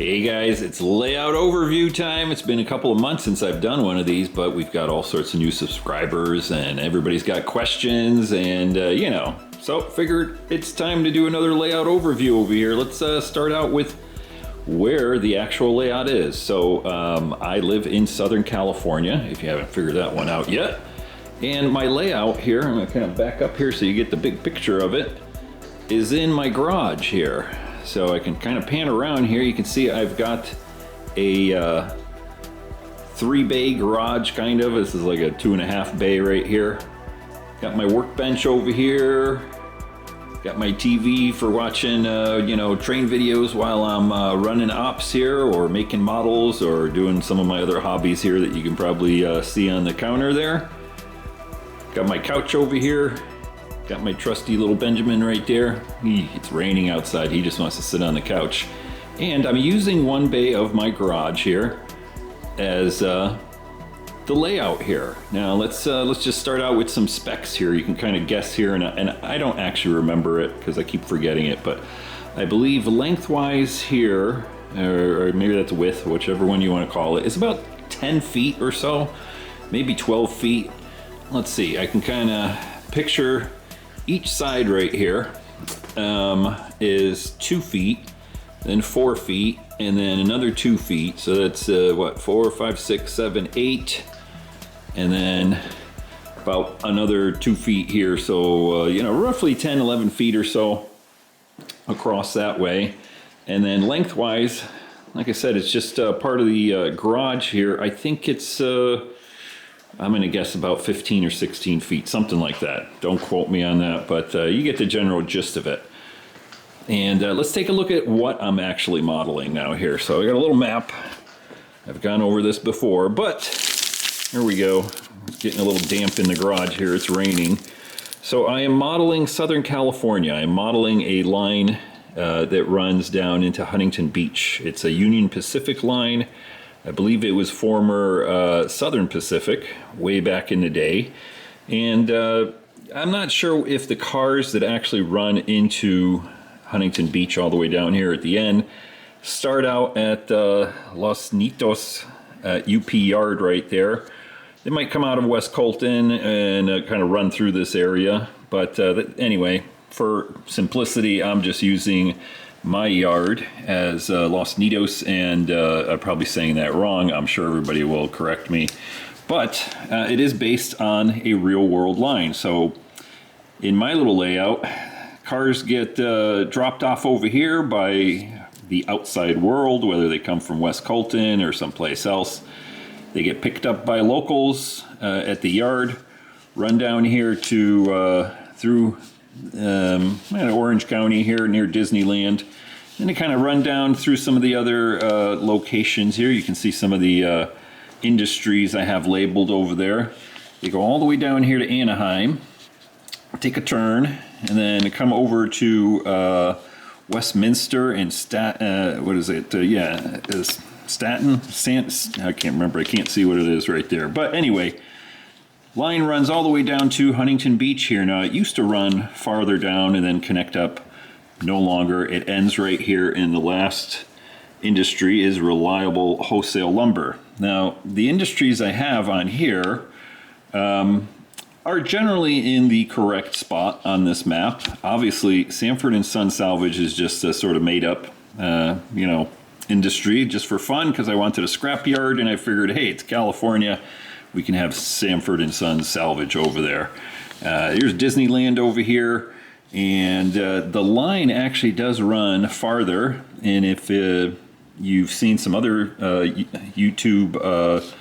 Hey guys, it's layout overview time. It's been a couple of months since I've done one of these, but we've got all sorts of new subscribers and everybody's got questions and so figured it's time to do another layout overview over here. Let's start out with where the actual layout is. So I live in Southern California, if you haven't figured that one out yet. And my layout here, I'm gonna kind of back up here so you get the big picture of it, is in my garage here. So I can kind of pan around here. You can see I've got a 3-bay garage, kind of. This is like a 2.5 bay right here. Got my workbench over here. Got my TV for watching, train videos while I'm running ops here, or making models, or doing some of my other hobbies here that you can probably see on the counter there. Got my couch over here. Got my trusty little Benjamin right there. It's raining outside. He just wants to sit on the couch. And I'm using one bay of my garage here as the layout here. Now let's just start out with some specs here. You can kind of guess here, and I don't actually remember it because I keep forgetting it, but I believe lengthwise here, or maybe that's width, whichever one you want to call it, is about 10 feet or so, maybe 12 feet. Let's see, I can kind of picture each side right here is 2 feet, then 4 feet, and then another 2 feet. So that's 4, 5, 6, 7, 8, and then about another 2 feet here. So roughly 10, 11 feet or so across that way. And then lengthwise, like I said, it's just part of the garage here. I think it's I'm going to guess about 15 or 16 feet, something like that. Don't quote me on that, but you get the general gist of it. And let's take a look at what I'm actually modeling now here. So I got a little map. I've gone over this before, but here we go. It's getting a little damp in the garage here. It's raining. So I am modeling Southern California. I'm modeling a line that runs down into Huntington Beach. It's a Union Pacific line. I believe it was former Southern Pacific way back in the day. And I'm not sure if the cars that actually run into Huntington Beach all the way down here at the end start out at Los Nitos UP Yard right there. They might come out of West Colton and kind of run through this area. But anyway, for simplicity, I'm just using my yard as Los Nitos, and I'm probably saying that wrong. I'm sure everybody will correct me, but it is based on a real world line. So in my little layout, cars get dropped off over here by the outside world, whether they come from West Colton or someplace else. They get picked up by locals at the yard, run down here to through Orange County here near Disneyland. Then they kind of run down through some of the other locations here. You can see some of the industries I have labeled over there. They go all the way down here to Anaheim, take a turn, and then come over to Westminster and Staten. I can't remember. I can't see what it is right there. But anyway, line runs all the way down to Huntington Beach here. Now, it used to run farther down and then connect up. No longer. It ends right here, in the last industry is Reliable Wholesale Lumber. Now, the industries I have on here are generally in the correct spot on this map. Obviously, Sanford & Son Salvage is just a sort of made up, industry just for fun, because I wanted a scrapyard and I figured, hey, it's California. We can have Sanford & Son Salvage over there. Here's Disneyland over here. And the line actually does run farther. And if you've seen some other YouTube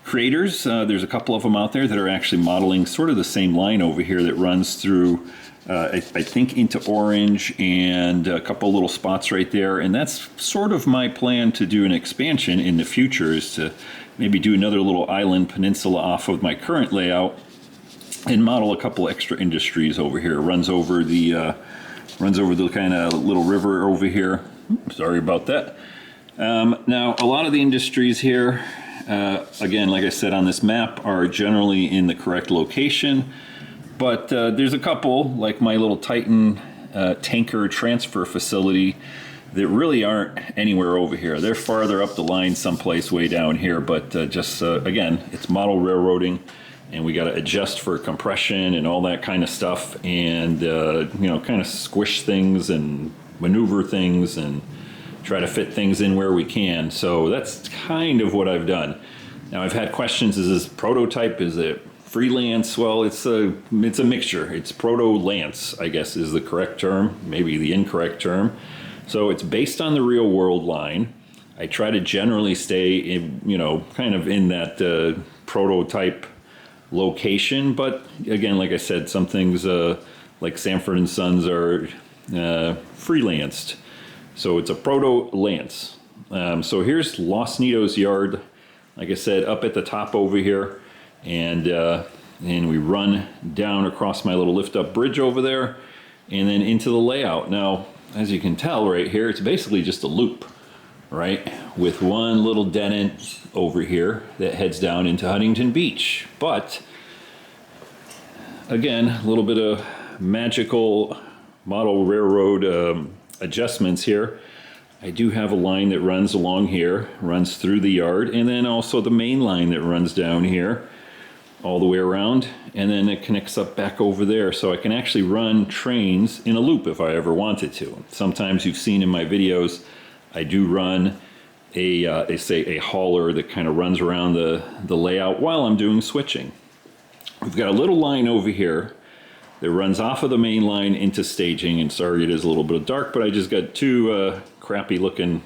creators, there's a couple of them out there that are actually modeling sort of the same line over here that runs through, I think, into Orange and a couple little spots right there. And that's sort of my plan to do an expansion in the future, is to maybe do another little island peninsula off of my current layout and model a couple extra industries over here. Runs over the kind of little river over here. Sorry about that. Now, a lot of the industries here, again, like I said on this map, are generally in the correct location. But there's a couple, like my little Titan tanker transfer facility that really aren't anywhere over here. They're farther up the line someplace way down here, but again, it's model railroading, and we got to adjust for compression and all that kind of stuff, and kind of squish things and maneuver things and try to fit things in where we can. So that's kind of what I've done. Now, I've had questions: is this prototype? Is it freelance? Well, it's a mixture. It's proto-lance, I guess is the correct term, maybe the incorrect term. So it's based on the real world line. I try to generally stay in, kind of in that prototype location. But again, like I said, some things like Sanford and Sons are freelanced. So it's a proto-lance. So here's Los Nidos Yard, like I said, up at the top over here. And we run down across my little lift-up bridge over there and then into the layout. Now, as you can tell right here, it's basically just a loop, right? With one little dent over here that heads down into Huntington Beach. But, again, a little bit of magical model railroad adjustments here. I do have a line that runs along here, runs through the yard, and then also the main line that runs down here all the way around, and then it connects up back over there. So I can actually run trains in a loop if I ever wanted to. Sometimes you've seen in my videos, I do run a hauler that kind of runs around the layout while I'm doing switching. We've got a little line over here that runs off of the main line into staging, and sorry it is a little bit dark, but I just got two crappy looking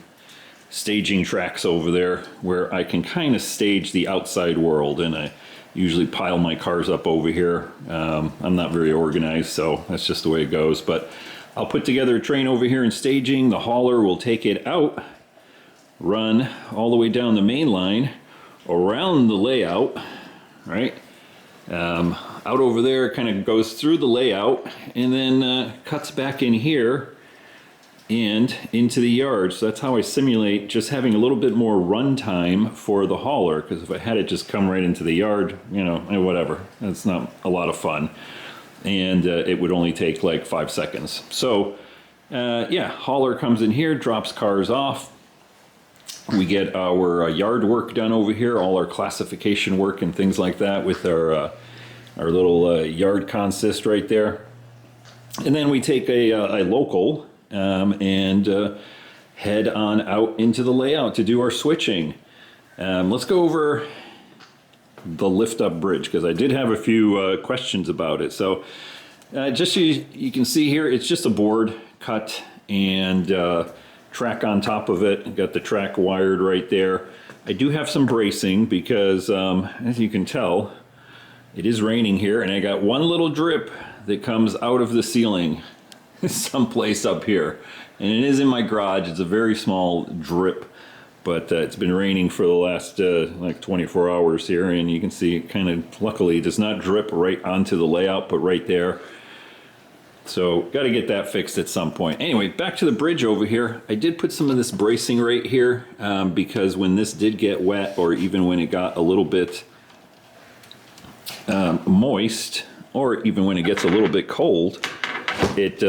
staging tracks over there where I can kind of stage the outside world, and I usually pile my cars up over here. I'm not very organized, so that's just the way it goes. But I'll put together a train over here in staging. The hauler will take it out, run all the way down the main line, around the layout, right? Out over there, kind of goes through the layout, and then cuts back in here and into the yard. So that's how I simulate just having a little bit more run time for the hauler, because if I had it just come right into the yard, whatever, that's not a lot of fun, and it would only take like 5 seconds. So hauler comes in here, drops cars off. We get our yard work done over here, all our classification work and things like that with our little yard consist right there. And then we take a local and head on out into the layout to do our switching. Let's go over the lift-up bridge, because I did have a few questions about it. So just so you can see here, it's just a board cut and track on top of it. Got the track wired right there. I do have some bracing because, as you can tell, it is raining here, and I got one little drip that comes out of the ceiling someplace up here, and it is in my garage. It's a very small drip, but it's been raining for the last like 24 hours here, and you can see it kind of, luckily, does not drip right onto the layout, but right there. So got to get that fixed at some point. Anyway, back to the bridge over here. I did put some of this bracing right here because when this did get wet, or even when it got a little bit moist, or even when it gets a little bit cold, it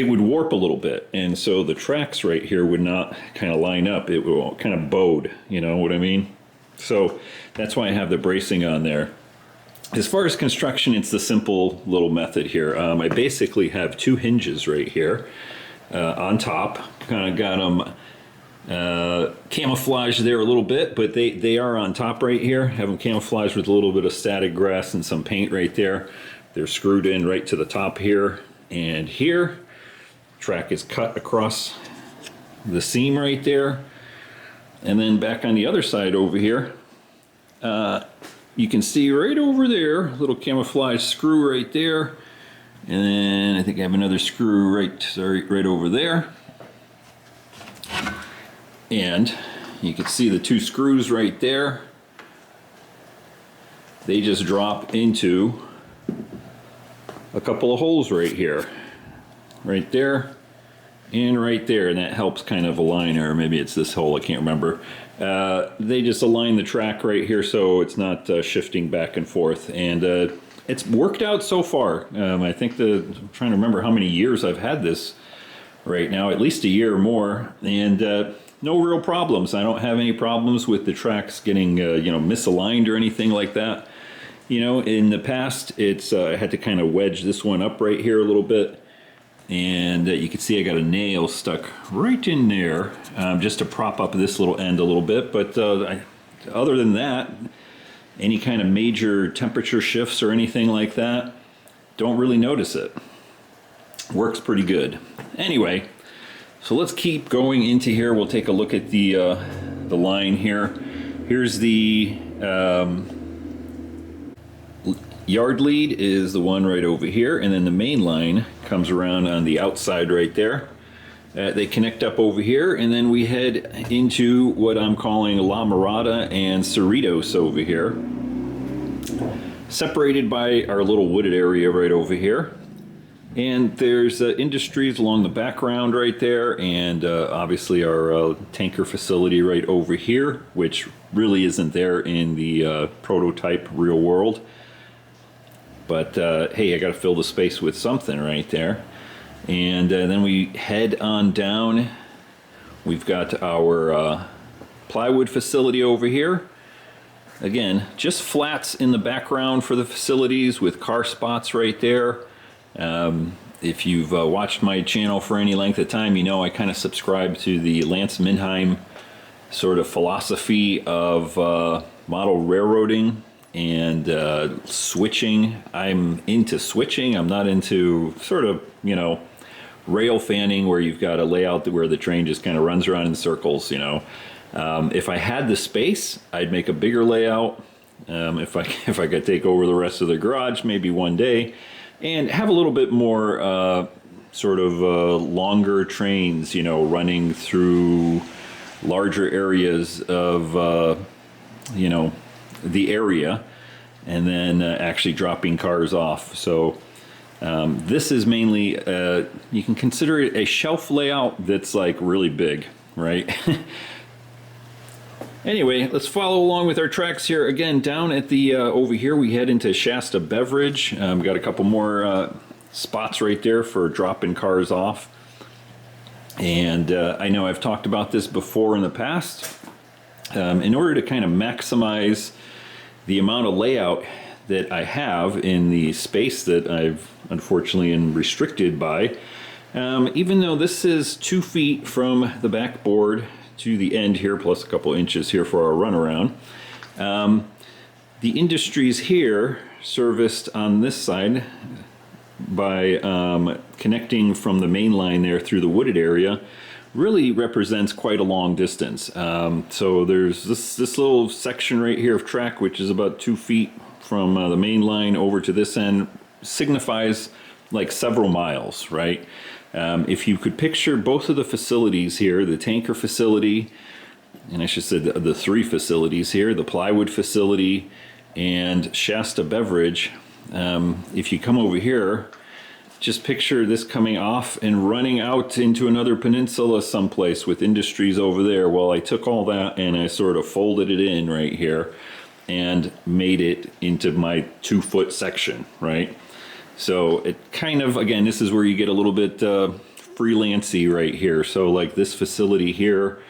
would warp a little bit, and so the tracks right here would not kind of line up. It would kind of bowed, you know what I mean? So that's why I have the bracing on there. As far as construction, it's the simple little method here. I basically have two hinges right here on top. Kind of got them camouflaged there a little bit, but they are on top right here. Have them camouflaged with a little bit of static grass and some paint right there. They're screwed in right to the top here and here. Track is cut across the seam right there. And then back on the other side over here, you can see right over there, a little camouflage screw right there. And then I think I have another screw right over there. And you can see the two screws right there. They just drop into a couple of holes right here. Right there and right there, and that helps kind of align, or maybe it's this hole, I can't remember. They just align the track right here so it's not shifting back and forth, and it's worked out so far. I think I'm trying to remember how many years I've had this right now, at least a year or more, and no real problems. I don't have any problems with the tracks getting misaligned or anything like that. In the past, I had to kind of wedge this one up right here a little bit, and you can see I got a nail stuck right in there just to prop up this little end a little bit. But other than that, any kind of major temperature shifts or anything like that, don't really notice it. Works pretty good. Anyway, so let's keep going into here. We'll take a look at the line here. Here's the yard lead is the one right over here, and then the main line comes around on the outside right there. They connect up over here, and then we head into what I'm calling La Mirada and Cerritos over here, separated by our little wooded area right over here. And there's industries along the background right there, and obviously our tanker facility right over here, which really isn't there in the prototype real world. But hey, I got to fill the space with something right there. And then we head on down. We've got our plywood facility over here. Again, just flats in the background for the facilities with car spots right there. If you've watched my channel for any length of time, you know I kind of subscribe to the Lance Minheim sort of philosophy of model railroading and switching. I'm into switching. I'm not into sort of, rail fanning where you've got a layout where the train just kind of runs around in circles, If I had the space, I'd make a bigger layout. If I could take over the rest of the garage, maybe one day, and have a little bit more sort of longer trains, running through larger areas of, the area, and then actually dropping cars off. So this is mainly, you can consider it a shelf layout that's like really big, right? Anyway, let's follow along with our tracks here. Again, down at the over here, we head into Shasta Beverage. Got a couple more spots right there for dropping cars off. And I know I've talked about this before in the past. In order to kind of maximize the amount of layout that I have in the space that I've unfortunately am restricted by, even though this is 2 feet from the backboard to the end here, plus a couple inches here for our runaround. The industries here serviced on this side by connecting from the main line there through the wooded area really represents quite a long distance. So there's this little section right here of track, which is about 2 feet from the main line over to this end, signifies like several miles, right? If you could picture both of the facilities here, the tanker facility, and I should say the 3 facilities here, the plywood facility and Shasta Beverage, if you come over here, just picture this coming off and running out into another peninsula someplace with industries over there. Well, I took all that and I sort of folded it in right here and made it into my 2-foot section, right? So it kind of, again, this is where you get a little bit freelancy right here. So like this facility here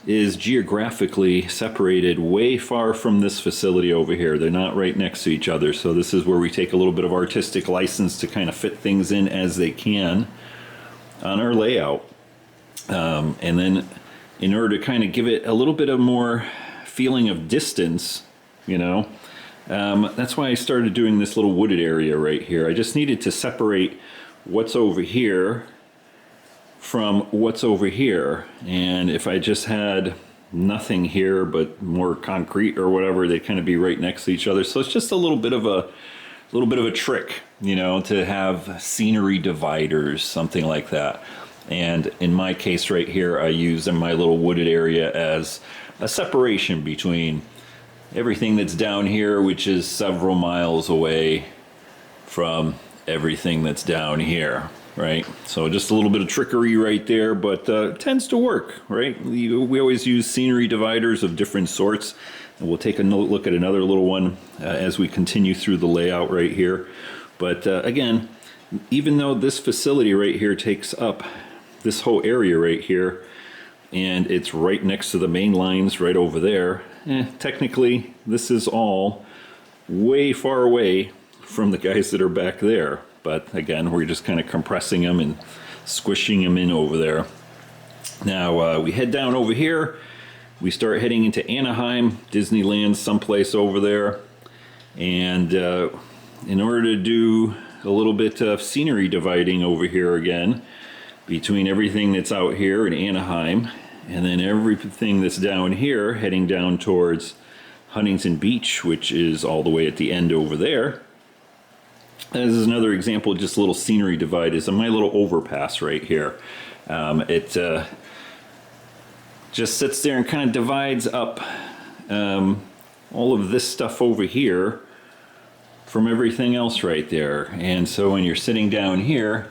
is geographically separated way far from this facility over here. They're not right next to each other. So this is where we take a little bit of artistic license to kind of fit things in as they can on our layout. And then in order to kind of give it a little bit of more feeling of distance, that's why I started doing this little wooded area right here. I just needed to separate what's over here from what's over here. And if I just had nothing here but more concrete or whatever, they'd kind of be right next to each other. So it's just a little bit of a trick, to have scenery dividers, something like that. And in my case right here, I use in my little wooded area as a separation between everything that's down here, which is several miles away, from everything that's down here, right? So just a little bit of trickery right there, but it tends to work, right? We always use scenery dividers of different sorts, and we'll take a look at another little one as we continue through the layout right here. But again, even though this facility right here takes up this whole area right here, and it's right next to the main lines right over there. Technically, this is all way far away from the guys that are back there. But again, we're just kind of compressing them and squishing them in over there. Now we head down over here. We start heading into Anaheim, Disneyland, someplace over there. And in order to do a little bit of scenery dividing over here again, between everything that's out here in Anaheim and then everything that's down here heading down towards Huntington Beach, which is all the way at the end over there. This is another example of just a little scenery divide. Is my little overpass right here. It just sits there and kind of divides up all of this stuff over here from everything else right there. And so when you're sitting down here,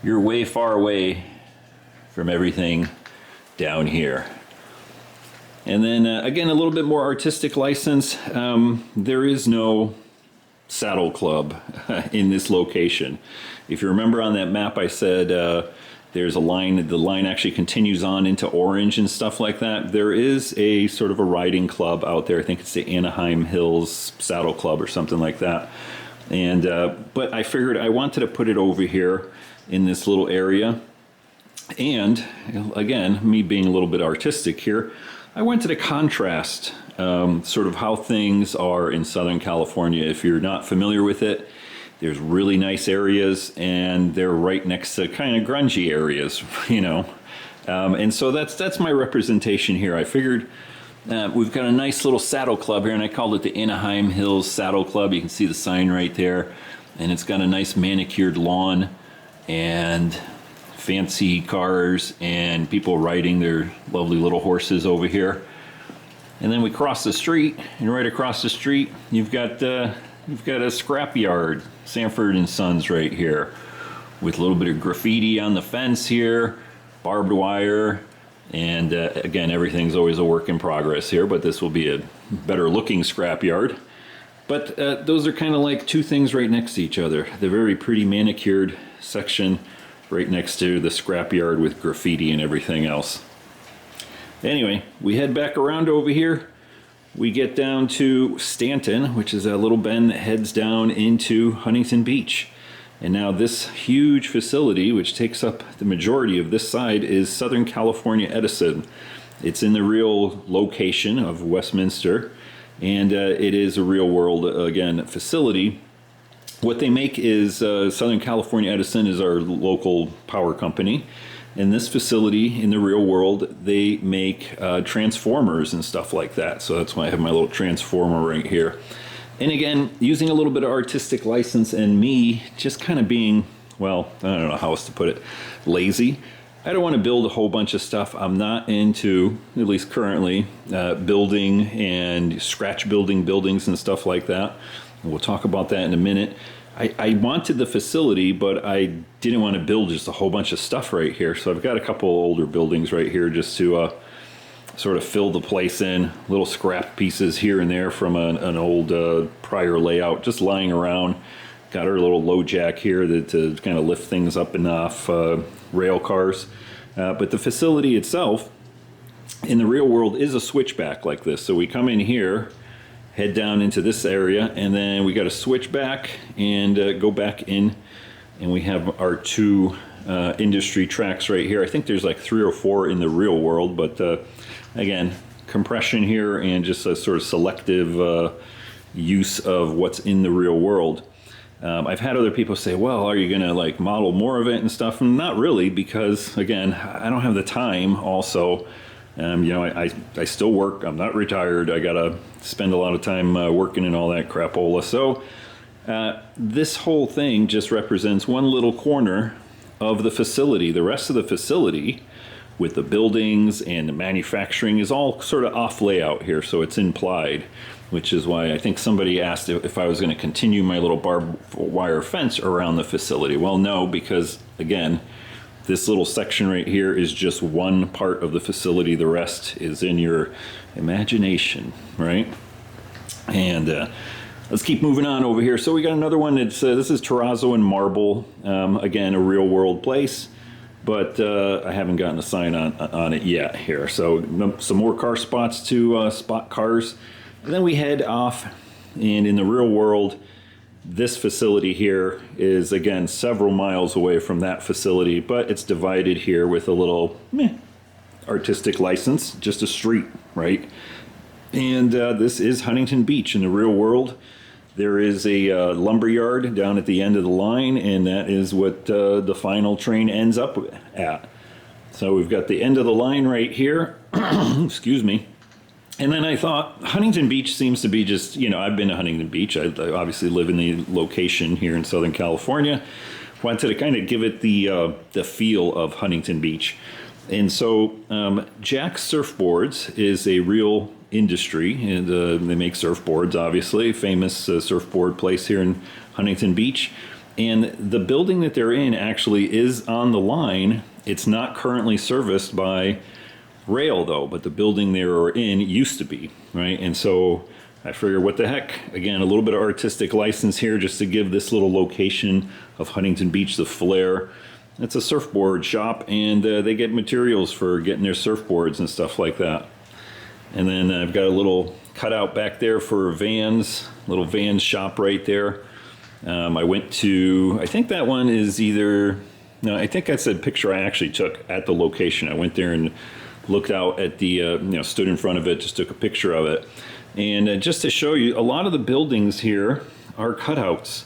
you're way far away from everything down here. And then again, a little bit more artistic license. There is no saddle club in this location. If you remember on that map, I said there's a line, the line actually continues on into Orange and stuff like that. There is a sort of a riding club out there. I think it's the Anaheim Hills Saddle Club or something like that. And but I figured I wanted to put it over here in this little area. And again, me being a little bit artistic here, I wanted to contrast sort of how things are in Southern California. If you're not familiar with it, there's really nice areas, and they're right next to kind of grungy areas, you know. And so that's my representation here. I figured we've got a nice little saddle club here, and I called it the Anaheim Hills Saddle Club. You can see the sign right there, and it's got a nice manicured lawn and fancy cars and people riding their lovely little horses over here. And then we cross the street, and right across the street you've got a scrapyard, Sanford and Sons right here, with a little bit of graffiti on the fence here, barbed wire, and again, everything's always a work in progress here, but this will be a better looking scrapyard. But those are kind of like two things right next to each other. The very pretty manicured section right next to the scrapyard with graffiti and everything else. Anyway, we head back around over here. We get down to Stanton, which is a little bend that heads down into Huntington Beach. And now this huge facility, which takes up the majority of this side, is Southern California Edison. It's in the real location of Westminster, and it is a real world, again, facility. What they make is Southern California Edison is our local power company. In this facility, in the real world, they make transformers and stuff like that. So that's why I have my little transformer right here. And again, using a little bit of artistic license and me just kind of being, well, I don't know how else to put it, lazy. I don't want to build a whole bunch of stuff. I'm not into, at least currently, building and scratch building buildings and stuff like that. And we'll talk about that in a minute. I wanted the facility, but I didn't want to build just a whole bunch of stuff right here. So I've got a couple older buildings right here just to sort of fill the place in. Little scrap pieces here and there from an old prior layout just lying around. Got our little low jack here to kind of lift things up and off rail cars. But the facility itself in the real world is a switchback like this. So we come in here, head down into this area, and then we got to switch back and go back in, and we have our two industry tracks right here. I think there's like 3 or 4 in the real world, but again, compression here and just a sort of selective use of what's in the real world. I've had other people say, well, are you gonna like model more of it and stuff? And not really, because again, I don't have the time also. You know, I still work. I'm not retired. I gotta spend a lot of time working and all that crapola. So this whole thing just represents one little corner of the facility. The rest of the facility, with the buildings and the manufacturing, is all sort of off layout here. So it's implied, which is why I think somebody asked if I was going to continue my little barbed wire fence around the facility. Well, no, because again, this little section right here is just one part of the facility. The rest is in your imagination, right? And let's keep moving on over here. So we got another one that's, this is terrazzo and marble. Again, a real world place. but I haven't gotten a sign on it yet here. So some more car spots to spot cars. And then we head off, and in the real world, this facility here is, again, several miles away from that facility, but it's divided here with a little artistic license, just a street, right? And this is Huntington Beach in the real world. There is a lumber yard down at the end of the line, and that is what the final train ends up at. So we've got the end of the line right here. Excuse me. And then I thought, Huntington Beach seems to be just, I've been to Huntington Beach. I obviously live in the location here in Southern California. Wanted to kind of give it the feel of Huntington Beach. And so Jack's Surfboards is a real industry, and they make surfboards, obviously, famous surfboard place here in Huntington Beach. And the building that they're in actually is on the line. It's not currently serviced by rail, though, but the building they were in used to be, right? And so I figure, what the heck? Again, a little bit of artistic license here just to give this little location of Huntington Beach the flair. It's a surfboard shop, and they get materials for getting their surfboards and stuff like that. And then I've got a little cutout back there for Vans, little Vans shop right there. I went to, I think that one is either, no, I think that's a picture I actually took at the location. I went there and looked out at the, stood in front of it, just took a picture of it. And just to show you, a lot of the buildings here are cutouts.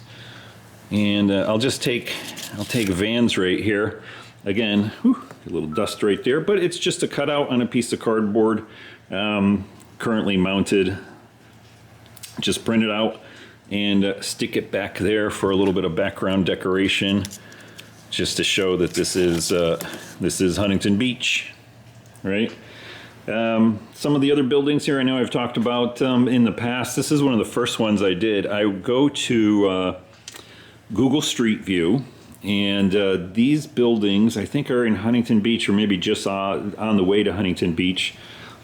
And I'll take Vans right here. Again, a little dust right there, but it's just a cutout on a piece of cardboard, currently mounted. Just print it out and stick it back there for a little bit of background decoration, just to show that this is Huntington Beach. Right. Some of the other buildings here I know I've talked about in the past. This is one of the first ones I did. I go to Google Street View, and these buildings I think are in Huntington Beach, or maybe just on the way to Huntington Beach,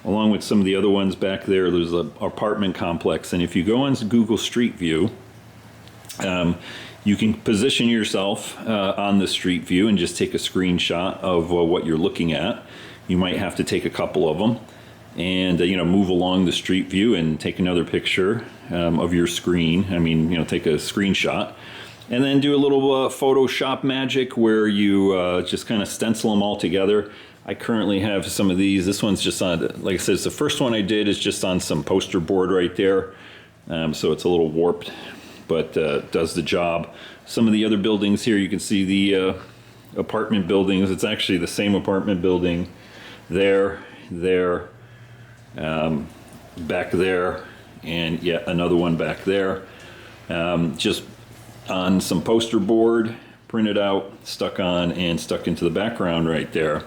along with some of the other ones back there. There's an apartment complex, and if you go on Google Street View, you can position yourself on the street view and just take a screenshot of what you're looking at. You might have to take a couple of them and, move along the street view and take another picture of your screen. Take a screenshot, and then do a little Photoshop magic where you just kind of stencil them all together. I currently have some of these. This one's just on, like I said, it's the first one I did is just on some poster board right there. So it's a little warped, but does the job. Some of the other buildings here, you can see the apartment buildings. It's actually the same apartment building there, back there, and yet another one back there. Just on some poster board, printed out, stuck on, and stuck into the background right there.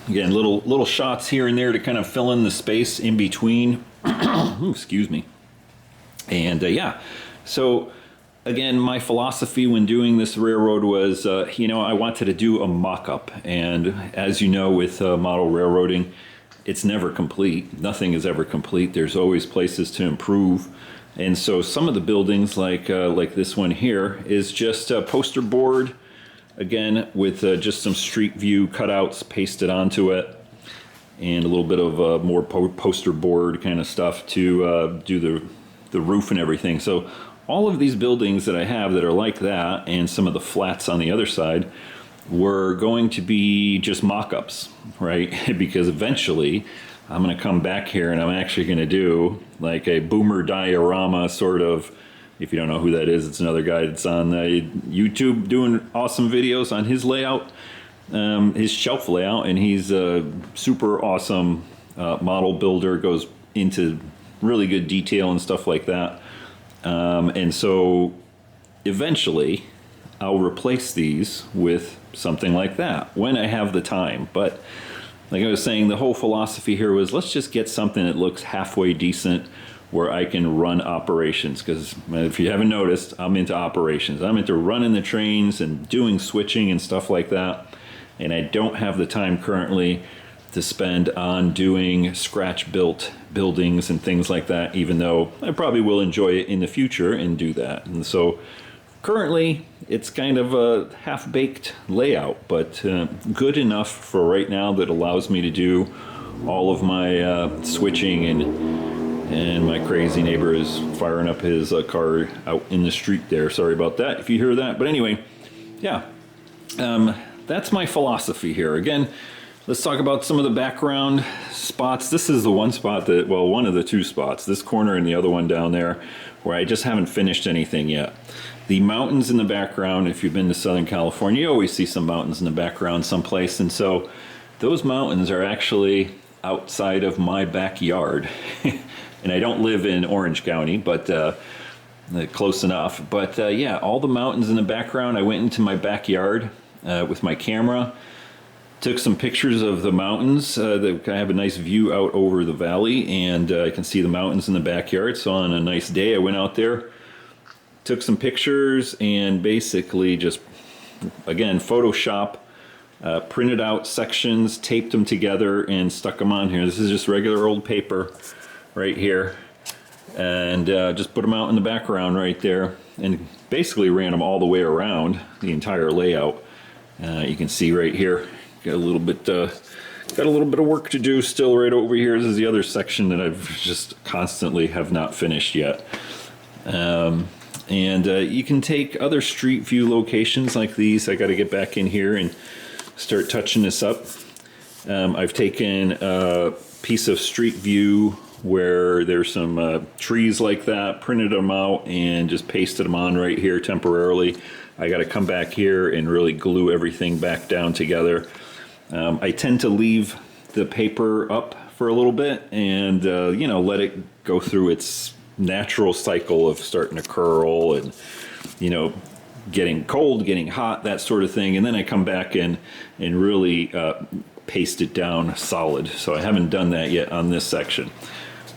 Again, little shots here and there to kind of fill in the space in between. Ooh, excuse me. And yeah, so again, my philosophy when doing this railroad was, I wanted to do a mock-up. And as you know, with model railroading, it's never complete. Nothing is ever complete. There's always places to improve. And so some of the buildings, like this one here, is just a poster board, again, with just some street view cutouts pasted onto it, and a little bit of more poster board kind of stuff to do the roof and everything. So all of these buildings that I have that are like that, and some of the flats on the other side, were going to be just mock-ups, right? Because eventually I'm going to come back here and I'm actually going to do like a boomer diorama sort of. If you don't know who that is, it's another guy that's on YouTube doing awesome videos on his layout, his shelf layout, and he's a super awesome model builder, goes into really good detail and stuff like that. And so eventually I'll replace these with something like that when I have the time. But like I was saying, the whole philosophy here was, let's just get something that looks halfway decent where I can run operations. Because if you haven't noticed, I'm into operations. I'm into running the trains and doing switching and stuff like that. And I don't have the time currently to spend on doing scratch-built buildings and things like that, even though I probably will enjoy it in the future and do that. And so currently, it's kind of a half-baked layout, but good enough for right now that allows me to do all of my switching, and my crazy neighbor is firing up his car out in the street there. Sorry about that if you hear that. But anyway, yeah, that's my philosophy here. Again, let's talk about some of the background spots. This is the one spot that, well, one of the two spots, this corner and the other one down there, where I just haven't finished anything yet. The mountains in the background, if you've been to Southern California, you always see some mountains in the background someplace. And so those mountains are actually outside of my backyard. And I don't live in Orange County, but close enough. But yeah, all the mountains in the background, I went into my backyard with my camera, took some pictures of the mountains. I have a nice view out over the valley, and I can see the mountains in the backyard. So on a nice day, I went out there, took some pictures, and basically just, again, Photoshop, printed out sections, taped them together, and stuck them on here. This is just regular old paper right here, and just put them out in the background right there, and basically ran them all the way around the entire layout. You can see right here, got a little bit of work to do still right over here. This is the other section that I've just constantly have not finished yet. And you can take other street view locations like these. I got to get back in here and start touching this up. I've taken a piece of street view where there's some trees like that, printed them out and just pasted them on right here temporarily. I got to come back here and really glue everything back down together. I tend to leave the paper up for a little bit and you know, let it go through its natural cycle of starting to curl and, you know, getting cold, getting hot, that sort of thing. And then I come back and really paste it down solid. So I haven't done that yet on this section.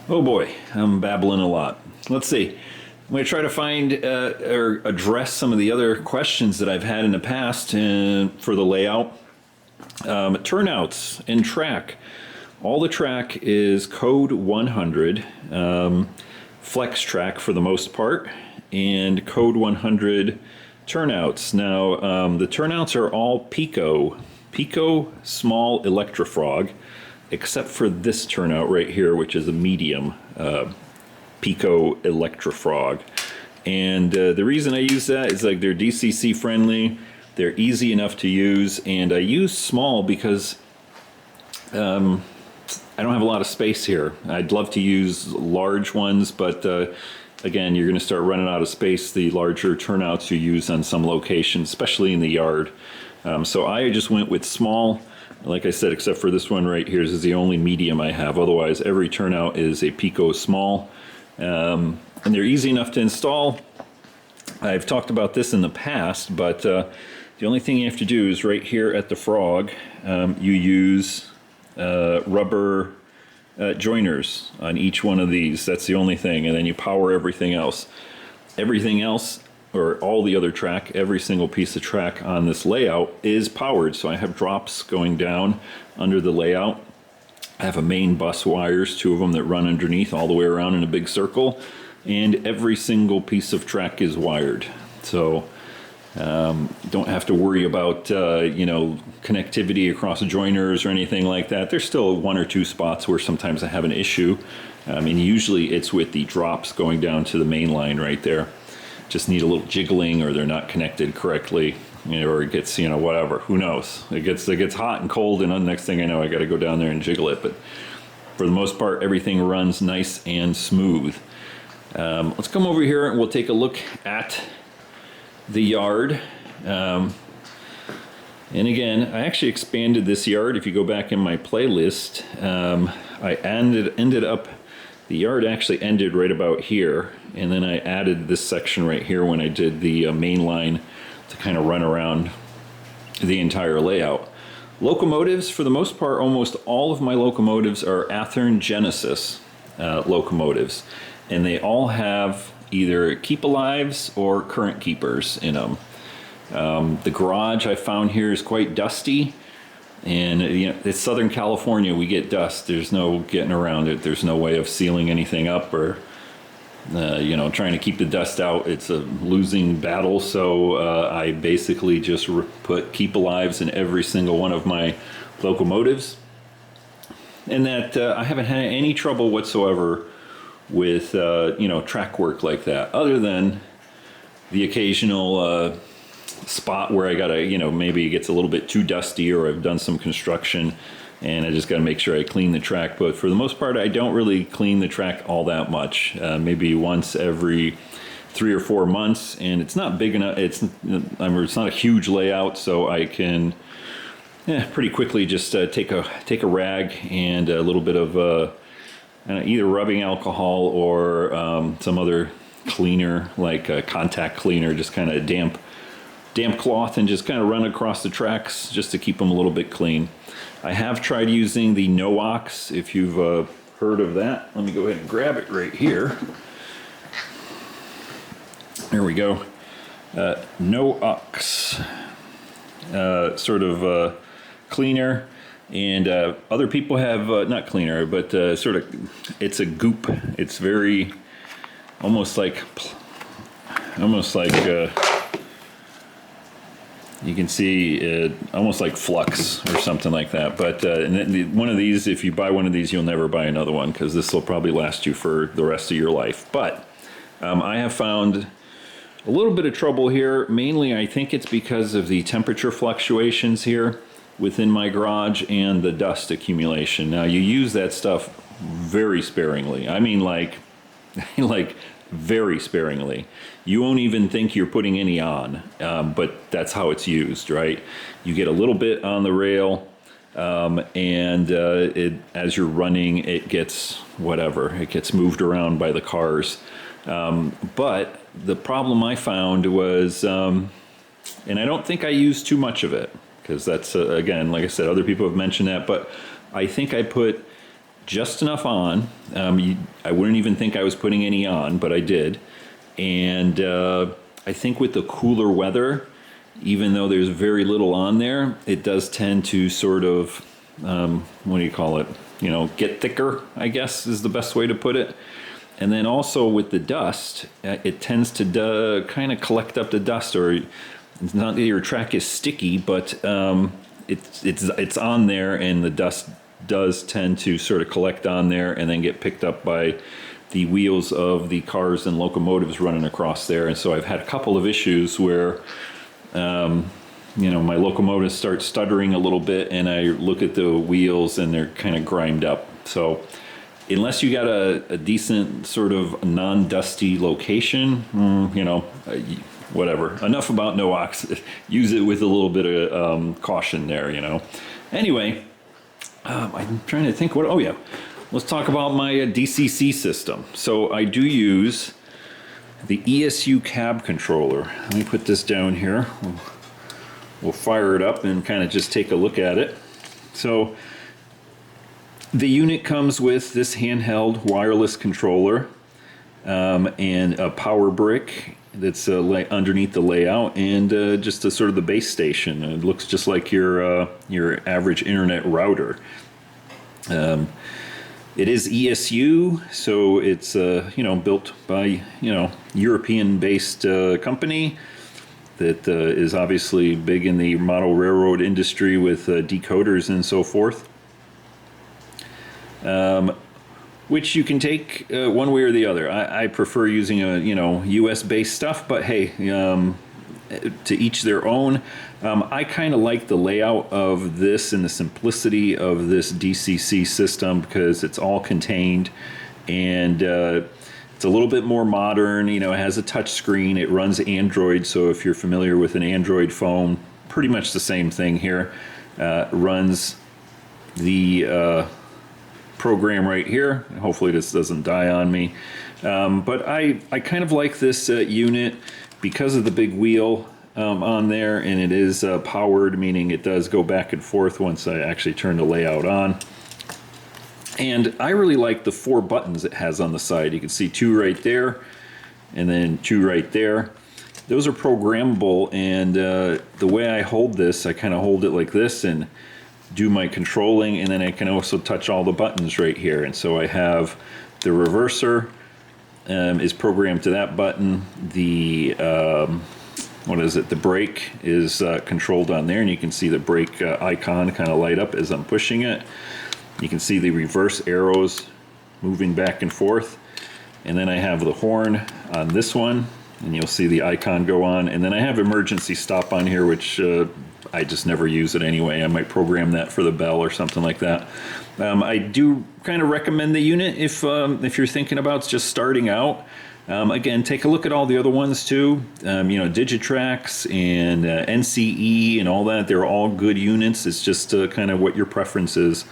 Oh boy, I'm babbling a lot. Let's see. I'm going to try to find or address some of the other questions that I've had in the past for the layout. Turnouts and track. All the track is code 100. Flex track for the most part, and code 100 turnouts. Now the turnouts are all Pico small electrofrog, except for this turnout right here, which is a medium Pico electrofrog. And the reason I use that is like they're DCC friendly, they're easy enough to use, and I use small because I don't have a lot of space here. I'd love to use large ones, but again, you're going to start running out of space the larger turnouts you use on some locations, especially in the yard. So I just went with small, like I said, except for this one right here. This is the only medium I have. Otherwise, every turnout is a Pico small. And they're easy enough to install. I've talked about this in the past, but the only thing you have to do is right here at the frog, you use rubber joiners on each one of these. That's the only thing, and then you power everything else. Everything else, or all the other track, every single piece of track on this layout is powered. So I have drops going down under the layout. I have a main bus wires, 2 of them that run underneath all the way around in a big circle, and every single piece of track is wired. So don't have to worry about you know, connectivity across joiners or anything like that. There's still 1 or 2 spots where sometimes I have an issue. And usually it's with the drops going down to the main line right there. Just need a little jiggling, or they're not connected correctly, you know, or it gets, you know, whatever. Who knows? It gets hot and cold, and the next thing I know, I got to go down there and jiggle it. But for the most part, everything runs nice and smooth. Let's come over here and we'll take a look at the yard. And again, I actually expanded this yard. If you go back in my playlist, I ended up, the yard actually ended right about here, and then I added this section right here when I did the main line to kind of run around the entire layout. Locomotives, for the most part, almost all of my locomotives are athearn Genesis locomotives, and they all have either keep alives or current keepers in them. The garage I found here is quite dusty, and you know, it's Southern California. We get dust. There's no getting around it. There's no way of sealing anything up or trying to keep the dust out. It's a losing battle, so I basically just put keep alives in every single one of my locomotives, and that I haven't had any trouble whatsoever with track work like that, other than the occasional spot where I gotta, maybe it gets a little bit too dusty, or I've done some construction and I just gotta make sure I clean the track. But for the most part, I don't really clean the track all that much, maybe once every 3 or 4 months, and it's not big enough. It's not a huge layout, so I can pretty quickly just take a rag and a little bit of either rubbing alcohol or some other cleaner, like a contact cleaner, just kind of damp cloth, and just kind of run across the tracks just to keep them a little bit clean. I have tried using the No-Ox, if you've heard of that. Let me go ahead and grab it right here. There we go. No-Ox sort of cleaner, and other people have not cleaner, but sort of, it's a goop. It's very almost like you can see almost like flux or something like that. But one of these, if you buy one of these, you'll never buy another one, because this will probably last you for the rest of your life. But I have found a little bit of trouble here. Mainly, I think it's because of the temperature fluctuations here within my garage and the dust accumulation. Now, you use that stuff very sparingly. I mean, like very sparingly. You won't even think you're putting any on, but that's how it's used, right? You get a little bit on the rail, and as you're running, it gets whatever. It gets moved around by the cars. But the problem I found was, and I don't think I used too much of it, because that's, again, like I said, other people have mentioned that, but I think I put just enough on. I wouldn't even think I was putting any on, but I did. And I think with the cooler weather, even though there's very little on there, it does tend to sort of, what do you call it? Get thicker, I guess is the best way to put it. And then also with the dust, it tends to kind of collect up the dust, or it's not that your track is sticky, but it's on there, and the dust does tend to sort of collect on there and then get picked up by the wheels of the cars and locomotives running across there. And so I've had a couple of issues where, my locomotives start stuttering a little bit, and I look at the wheels and they're kind of grimed up. So unless you got a decent sort of non-dusty location, whatever. Enough about No-Ox. Use it with a little bit of caution there, Anyway, I'm trying to think oh yeah, let's talk about my DCC system. So I do use the ESU cab controller. Let me put this down here. We'll fire it up and kind of just take a look at it. So the unit comes with this handheld wireless controller and a power brick that's underneath the layout, and just a sort of the base station. It looks just like your average internet router. It is ESU, so it's built by European-based company that is obviously big in the model railroad industry with decoders and so forth. Which you can take one way or the other. I prefer using a US based stuff, but hey, to each their own. I kind of like the layout of this and the simplicity of this DCC system, because it's all contained, and it's a little bit more modern. It has a touch screen. It runs Android, so if you're familiar with an Android phone, pretty much the same thing here. Runs the program right here. Hopefully this doesn't die on me. But I kind of like this unit because of the big wheel on there, and it is powered, meaning it does go back and forth once I actually turn the layout on. And I really like the 4 buttons it has on the side. You can see 2 right there, and then 2 right there. Those are programmable, and the way I hold this, I kind of hold it like this and do my controlling, and then I can also touch all the buttons right here. And so I have the reverser, is programmed to that button. The what is it? The brake is controlled on there, and you can see the brake icon kind of light up as I'm pushing it. You can see the reverse arrows moving back and forth. And then I have the horn on this one, and you'll see the icon go on. And then I have emergency stop on here, which I just never use it anyway. I might program that for the bell or something like that. I do kind of recommend the unit if you're thinking about just starting out. Again, take a look at all the other ones too. You know, Digitrax and NCE and all that. They're all good units. It's just kind of what your preference is.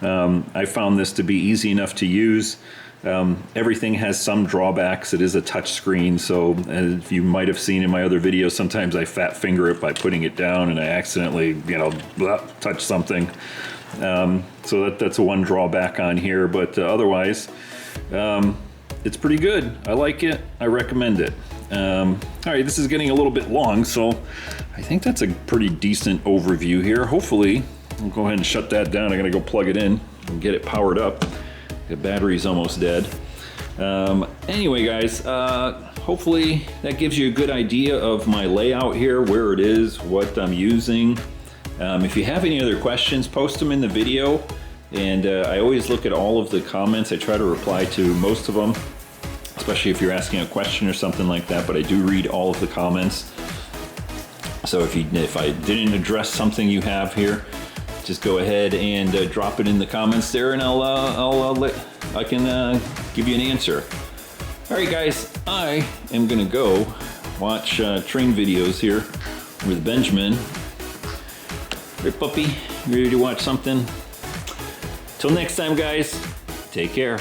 I found this to be easy enough to use. Everything has some drawbacks. It is a touch screen, so as you might have seen in my other videos, sometimes I fat finger it by putting it down and I accidentally, you know, touch something. So that's one drawback on here, but otherwise, it's pretty good. I like it. I recommend it. All right, this is getting a little bit long, so I think that's a pretty decent overview here. Hopefully, I'll go ahead and shut that down. I gotta go plug it in and get it powered up. The battery's almost dead. Anyway, guys, hopefully that gives you a good idea of my layout here, where it is, what I'm using. If you have any other questions, post them in the video. And I always look at all of the comments. I try to reply to most of them, especially if you're asking a question or something like that, but I do read all of the comments. So if I didn't address something you have here, just go ahead and drop it in the comments there, and I can give you an answer. All right, guys, I am gonna go watch train videos here with Benjamin. Hey, puppy, you ready to watch something? Till next time, guys, take care.